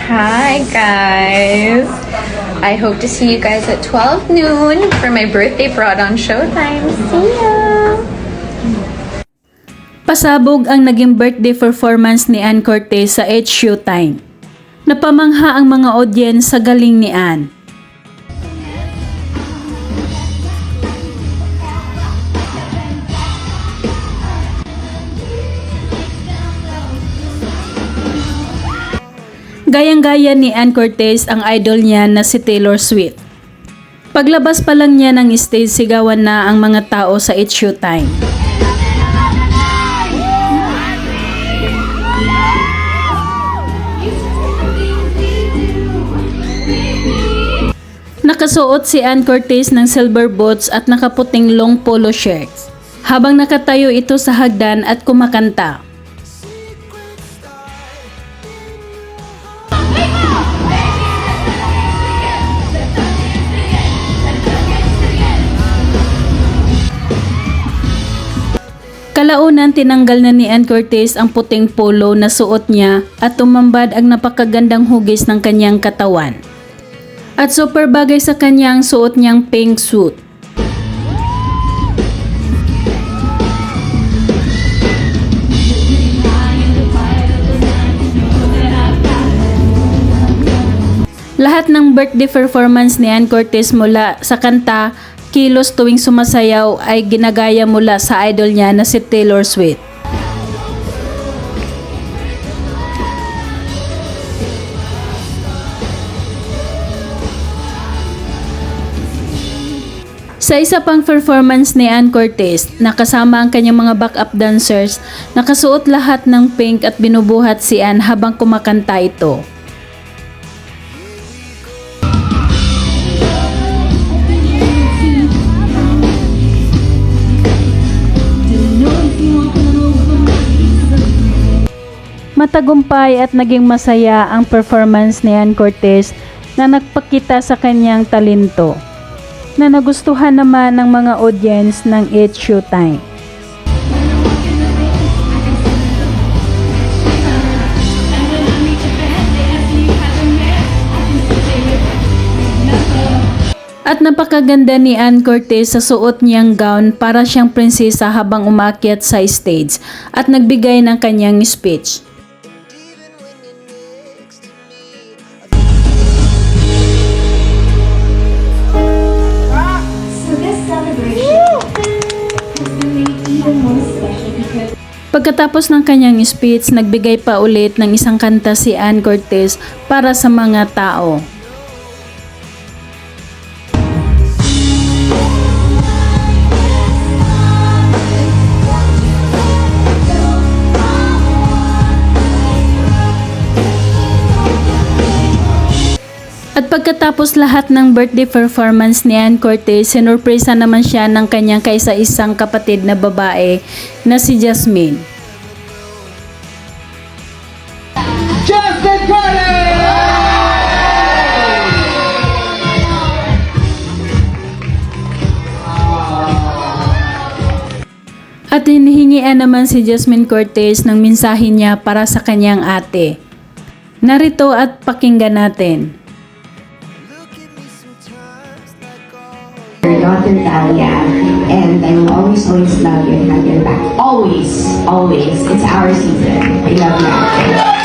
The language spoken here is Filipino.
Hi guys! I hope to see you guys at 12 noon for my birthday prod on Showtime. See ya! Pasabog ang naging birthday performance ni Ann Cortez sa Showtime. Napamangha ang mga audience sa galing ni Ann. Gayang-gaya ni Ann Cortez ang idol niya na si Taylor Swift. Paglabas pa lang niya ng stage, sigawan na ang mga tao sa Showtime. Nakasuot si Ann Cortez ng silver boots at nakaputing long polo shirts habang nakatayo ito sa hagdan at kumakanta. Kalaunan tinanggal na ni Ann Cortez ang puting polo na suot niya at tumambad ang napakagandang hugis ng kanyang katawan. At super bagay sa kanyang suot niyang pink suit. Lahat ng birthday performance ni Ann Cortez mula sa kanta, kilos tuwing sumasayaw ay ginagaya mula sa idol niya na si Taylor Swift. Sa isa pang performance ni Ann Cortez, nakasama ang kanyang mga backup dancers, nakasuot lahat ng pink at binubuhat si Ann habang kumakanta ito. Matagumpay at naging masaya ang performance ni Ann Cortez na nagpakita sa kanyang talento, na nagustuhan naman ng mga audience ng Showtime. At napakaganda ni Ann Cortez sa suot niyang gown, para siyang prinsesa habang umakyat sa stage at nagbigay ng kanyang speech. Pagkatapos ng kanyang speech, nagbigay pa ulit ng isang kanta si Ann Cortez para sa mga tao. At pagkatapos lahat ng birthday performance ni Ann Cortez, sinurpresa naman siya ng kanyang kaisa-isang kapatid na babae na si Jasmine. Justin Curtis! At hinihingian naman si Jasmine Cortez ng mensahe niya para sa kanyang ate. Narito at pakinggan natin. Your daughter Talia, and I will always love you and have your back. Always, always. It's our season. I love you.